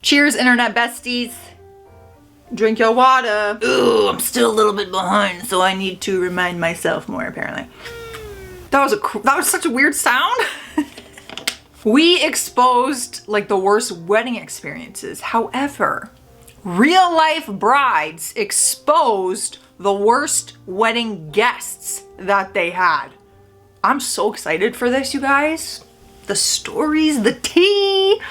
Cheers, internet besties. Drink your water. Ooh, I'm still a little bit behind, so I need to remind myself more, apparently. That was such a weird sound. We exposed like the worst wedding experiences. However, real life brides exposed the worst wedding guests that they had. I'm so excited for this, you guys. The stories, the tea.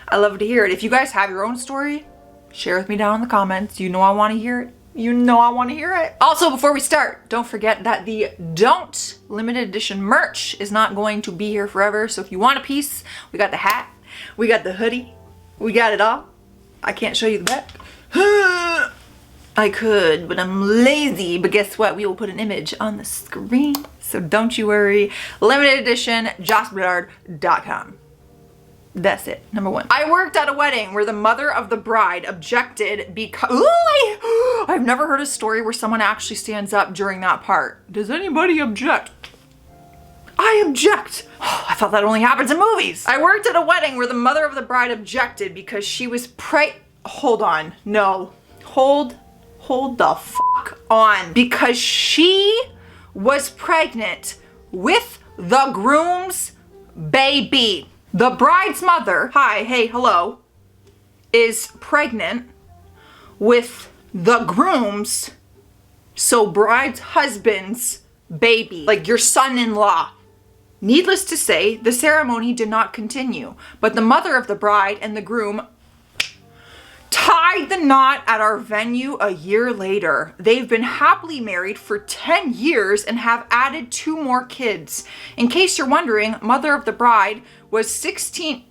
I love to hear it. If you guys have your own story, share with me down in the comments. You know I want to hear it. You know I want to hear it. Also, before we start, don't forget that the Don't limited edition merch is not going to be here forever. So if you want a piece, we got the hat, we got the hoodie, we got it all. I can't show you the back. I could, but I'm lazy. But guess what? We will put an image on the screen. So don't you worry. Limited edition, jocebedard.com. That's it. Number one. I worked at a wedding where the mother of the bride objected because... Ooh, I've never heard a story where someone actually stands up during that part. Does anybody object? I object. Oh, I thought that only happens in movies. I worked at a wedding where the mother of the bride objected because she was Hold on. No. Hold the fuck on. Because she was pregnant with the groom's baby. The bride's mother, hi, hey, hello, is pregnant with the groom's, so bride's husband's baby, like your son-in-law. Needless to say, the ceremony did not continue, but the mother of the bride and the groom tied the knot at our venue a year later. They've been happily married for 10 years and have added 2 more kids. In case you're wondering, mother of the bride was 16...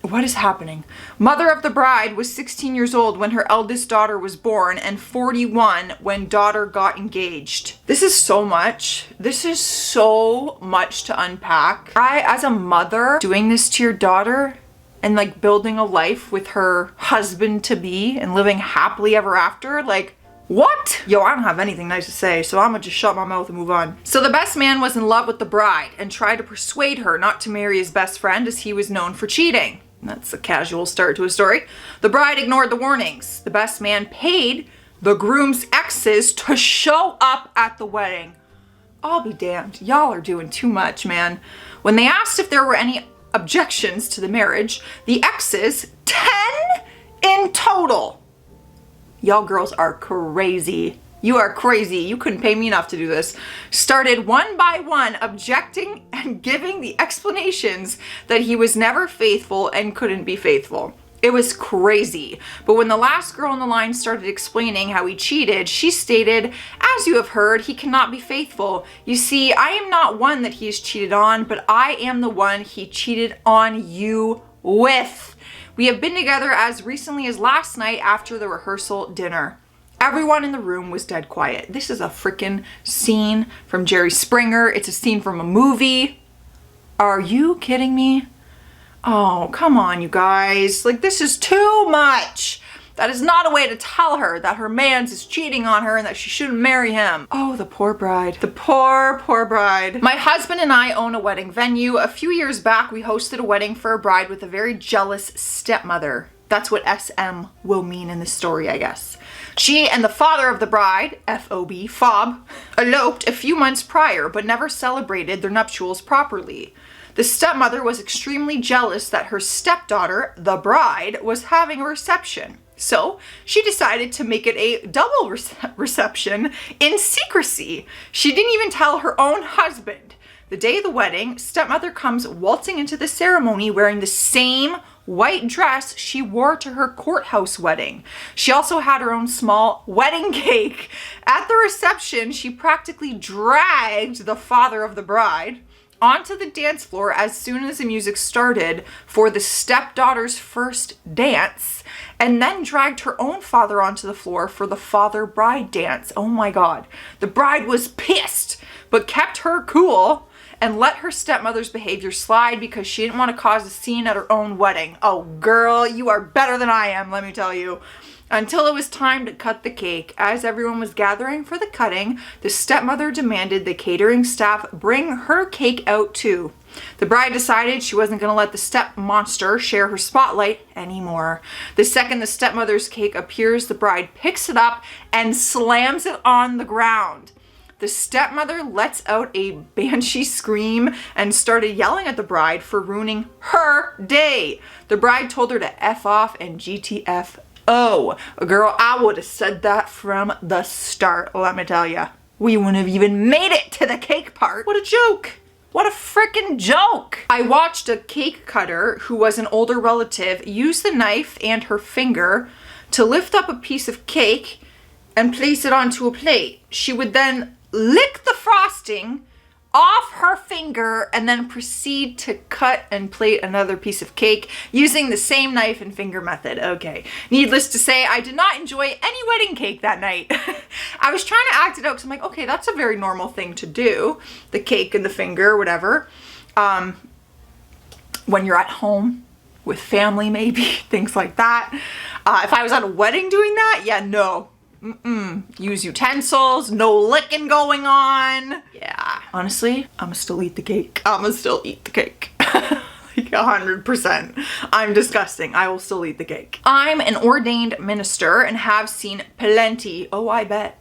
What is happening? Mother of the bride was 16 years old when her eldest daughter was born and 41 when daughter got engaged. This is so much. This is so much to unpack. As a mother, doing this to your daughter and like building a life with her husband to be and living happily ever after, like, what? Yo, I don't have anything nice to say, so I'm gonna just shut my mouth and move on. So the best man was in love with the bride and tried to persuade her not to marry his best friend as he was known for cheating. That's a casual start to a story. The bride ignored the warnings. The best man paid the groom's exes to show up at the wedding. I'll be damned. Y'all are doing too much, man. When they asked if there were any objections to the marriage, the exes, 10 in total. Y'all girls are crazy. You are crazy. You couldn't pay me enough to do this. Started one by one objecting and giving the explanations that he was never faithful and couldn't be faithful. It was crazy. But when the last girl in the line started explaining how he cheated, she stated, "As you have heard, he cannot be faithful. You see, I am not one that he has cheated on, but I am the one he cheated on you with. We have been together as recently as last night after the rehearsal dinner." Everyone in the room was dead quiet. This is a freaking scene from Jerry Springer. It's a scene from a movie. Are you kidding me? Oh, come on, you guys. Like, this is too much. That is not a way to tell her that her man's is cheating on her and that she shouldn't marry him. Oh, the poor bride. The poor, poor bride. My husband and I own a wedding venue. A few years back, we hosted a wedding for a bride with a very jealous stepmother. That's what SM will mean in this story, I guess. She and the father of the bride, FOB, FOB, eloped a few months prior, but never celebrated their nuptials properly. The stepmother was extremely jealous that her stepdaughter, the bride, was having a reception. So she decided to make it a double reception in secrecy. She didn't even tell her own husband. The day of the wedding, stepmother comes waltzing into the ceremony wearing the same white dress she wore to her courthouse wedding. She also had her own small wedding cake. At the reception, she practically dragged the father of the bride onto the dance floor as soon as the music started for the stepdaughter's first dance, and then dragged her own father onto the floor for the father-bride dance. Oh my God. The bride was pissed, but kept her cool and let her stepmother's behavior slide because she didn't want to cause a scene at her own wedding. Oh, girl, you are better than I am, let me tell you. Until it was time to cut the cake. As everyone was gathering for the cutting, the stepmother demanded the catering staff bring her cake out too. The bride decided she wasn't going to let the step monster share her spotlight anymore. The second the stepmother's cake appears, the bride picks it up and slams it on the ground. The stepmother lets out a banshee scream and started yelling at the bride for ruining her day. The bride told her to F off and GTF. Oh, girl, I would have said that from the start, let me tell ya. We wouldn't have even made it to the cake part. What a joke. What a freaking joke. I watched a cake cutter who was an older relative use the knife and her finger to lift up a piece of cake and place it onto a plate. She would then lick the frosting off her finger and then proceed to cut and plate another piece of cake using the same knife and finger method. Okay, needless to say, I did not enjoy any wedding cake that night. I was trying to act it out because I'm like, okay, that's a very normal thing to do. The cake and the finger, whatever. When you're at home with family, maybe, things like that. If I was at a wedding doing that, yeah, no. Use utensils, no licking going on. Yeah, honestly, I'ma still eat the cake. I'ma still eat the cake. Like 100%. I'm disgusting. I will still eat the cake. I'm an ordained minister and have seen plenty. Oh, I bet.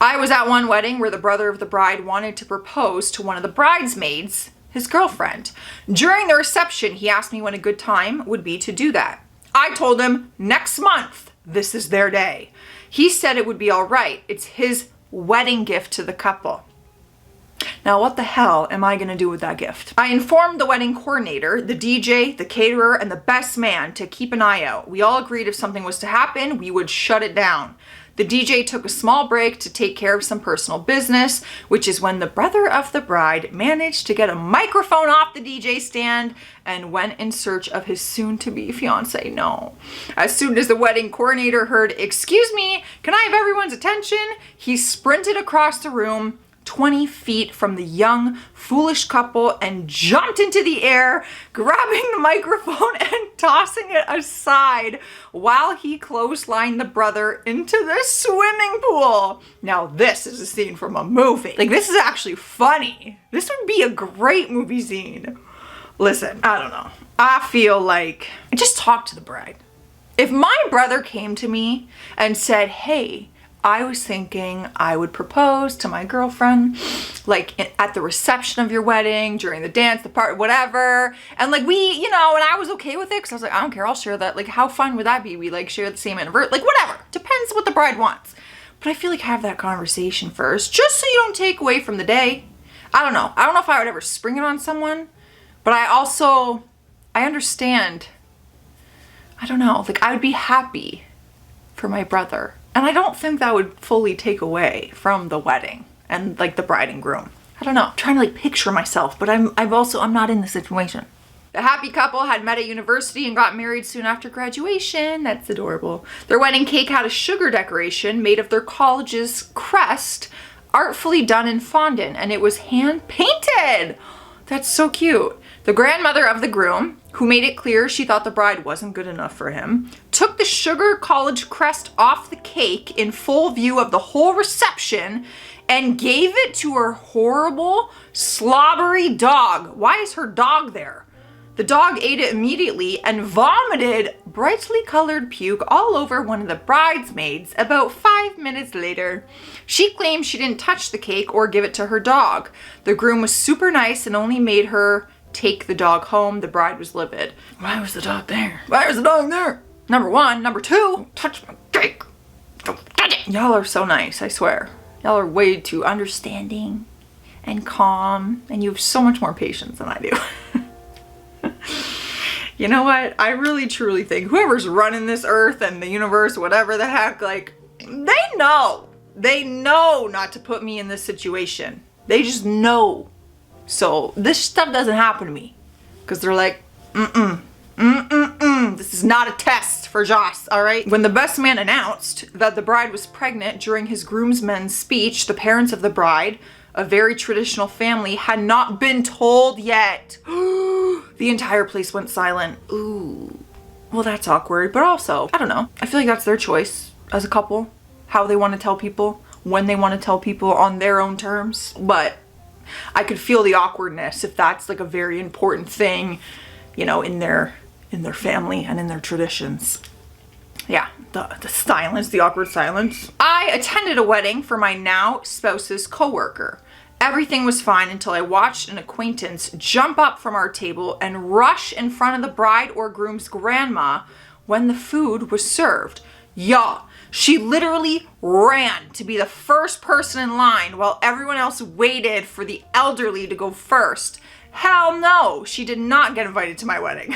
I was at one wedding where the brother of the bride wanted to propose to one of the bridesmaids, his girlfriend. During the reception, he asked me when a good time would be to do that. I told him next month. This is their day. He said it would be all right. It's his wedding gift to the couple. Now, what the hell am I gonna do with that gift? I informed the wedding coordinator, the DJ, the caterer, and the best man to keep an eye out. We all agreed if something was to happen, we would shut it down. The DJ took a small break to take care of some personal business, which is when the brother of the bride managed to get a microphone off the DJ stand and went in search of his soon-to-be fiancé. No. As soon as the wedding coordinator heard, "Excuse me, can I have everyone's attention?" he sprinted across the room 20 feet from the young, foolish couple and jumped into the air, grabbing the microphone and tossing it aside while he clotheslined the brother into the swimming pool. Now this is a scene from a movie. Like, this is actually funny. This would be a great movie scene. Listen, I don't know. I feel like, just talk to the bride. If my brother came to me and said, "Hey, I was thinking I would propose to my girlfriend, like at the reception of your wedding, during the dance, the part, whatever." And like we, you know, and I was okay with it because I was like, I don't care, I'll share that. Like, how fun would that be? We like share the same anniversary, like whatever. Depends what the bride wants. But I feel like have that conversation first, just so you don't take away from the day. I don't know. I don't know if I would ever spring it on someone, but I understand. I don't know, like I would be happy for my brother. And I don't think that would fully take away from the wedding and like the bride and groom. I don't know. I'm trying to like picture myself, but I'm not in the situation. The happy couple had met at university and got married soon after graduation. That's adorable. Their wedding cake had a sugar decoration made of their college's crest, artfully done in fondant, and it was hand painted. That's so cute. The grandmother of the groom, who made it clear she thought the bride wasn't good enough for him, took the sugar college crest off the cake in full view of the whole reception and gave it to her horrible, slobbery dog. Why is her dog there? The dog ate it immediately and vomited brightly colored puke all over one of the bridesmaids about 5 minutes later. She claimed she didn't touch the cake or give it to her dog. The groom was super nice and only made her take the dog home. The bride was livid. Why was the dog there? Why was the dog there? Number one. Number two, don't touch my cake. Don't touch it. Y'all are so nice, I swear. Y'all are way too understanding and calm, and you have so much more patience than I do. You know what? I really truly think whoever's running this earth and the universe, whatever the heck, like, they know. They know not to put me in this situation. They just know. So this stuff doesn't happen to me. Because they're like, this is not a test for Joce, all right? When the best man announced that the bride was pregnant during his groomsmen's speech, the parents of the bride, a very traditional family, had not been told yet. The entire place went silent. Ooh, well, that's awkward, but also, I don't know. I feel like that's their choice as a couple, how they want to tell people, when they want to tell people on their own terms. But I could feel the awkwardness if that's like a very important thing, you know, in their family and in their traditions. Yeah, the silence, the awkward silence. I attended a wedding for my now spouse's coworker. Everything was fine until I watched an acquaintance jump up from our table and rush in front of the bride or groom's grandma when the food was served. Y'all, she literally ran to be the first person in line while everyone else waited for the elderly to go first. Hell no, she did not get invited to my wedding.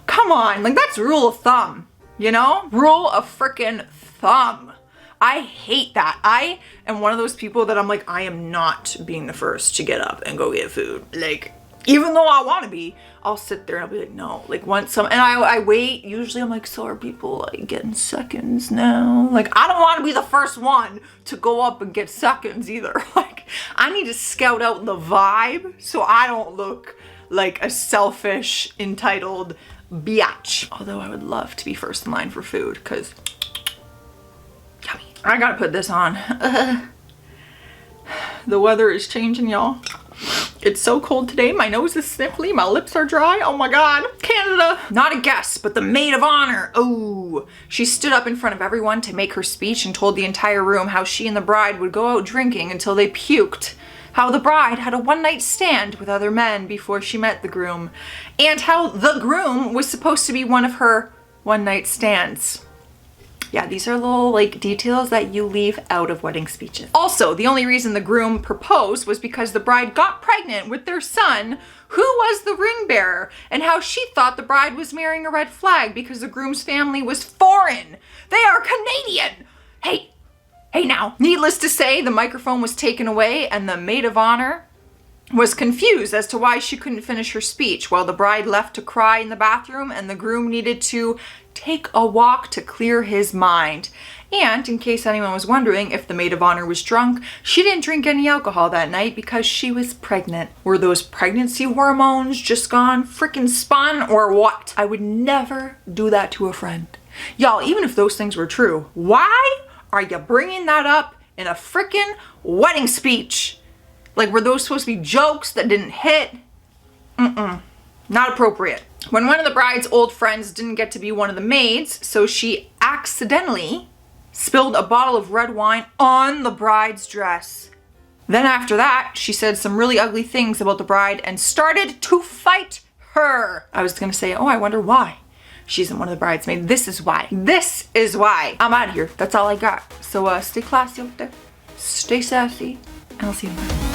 Come on, like that's rule of thumb, you know? Rule of frickin' thumb. I hate that. I am one of those people that I'm like, I am not being the first to get up and go get food. Like, even though I want to be, I'll sit there and I'll be like, no, like once some, and I wait. Usually I'm like, so are people like getting seconds now? Like, I don't want to be the first one to go up and get seconds either. Like, I need to scout out the vibe so I don't look like a selfish, entitled biatch. Although I would love to be first in line for food, because yummy. I gotta put this on. The weather is changing, y'all. It's so cold today. My nose is sniffly. My lips are dry. Oh my God. Canada. Not a guest, but the maid of honor. Oh, she stood up in front of everyone to make her speech and told the entire room how she and the bride would go out drinking until they puked. How the bride had a one-night stand with other men before she met the groom. And how the groom was supposed to be one of her one-night stands. Yeah, these are little like details that you leave out of wedding speeches. Also, the only reason the groom proposed was because the bride got pregnant with their son, who was the ring bearer, and how she thought the bride was marrying a red flag because the groom's family was foreign. They are Canadian. Hey now. Needless to say, the microphone was taken away and the maid of honor was confused as to why she couldn't finish her speech, while the bride left to cry in the bathroom and the groom needed to take a walk to clear his mind. And in case anyone was wondering if the maid of honor was drunk, she didn't drink any alcohol that night because she was pregnant. Were those pregnancy hormones just gone frickin' spun or what? I would never do that to a friend. Y'all, even if those things were true, why are you bringing that up in a frickin' wedding speech? Like, were those supposed to be jokes that didn't hit? Not appropriate. When one of the bride's old friends didn't get to be one of the maids, so she accidentally spilled a bottle of red wine on the bride's dress. Then after that, she said some really ugly things about the bride and started to fight her. I was gonna say, oh, I wonder why she isn't one of the bridesmaids. This is why. This is why. I'm out of here. That's all I got. So stay classy out there. Stay sassy. And I'll see you tomorrow.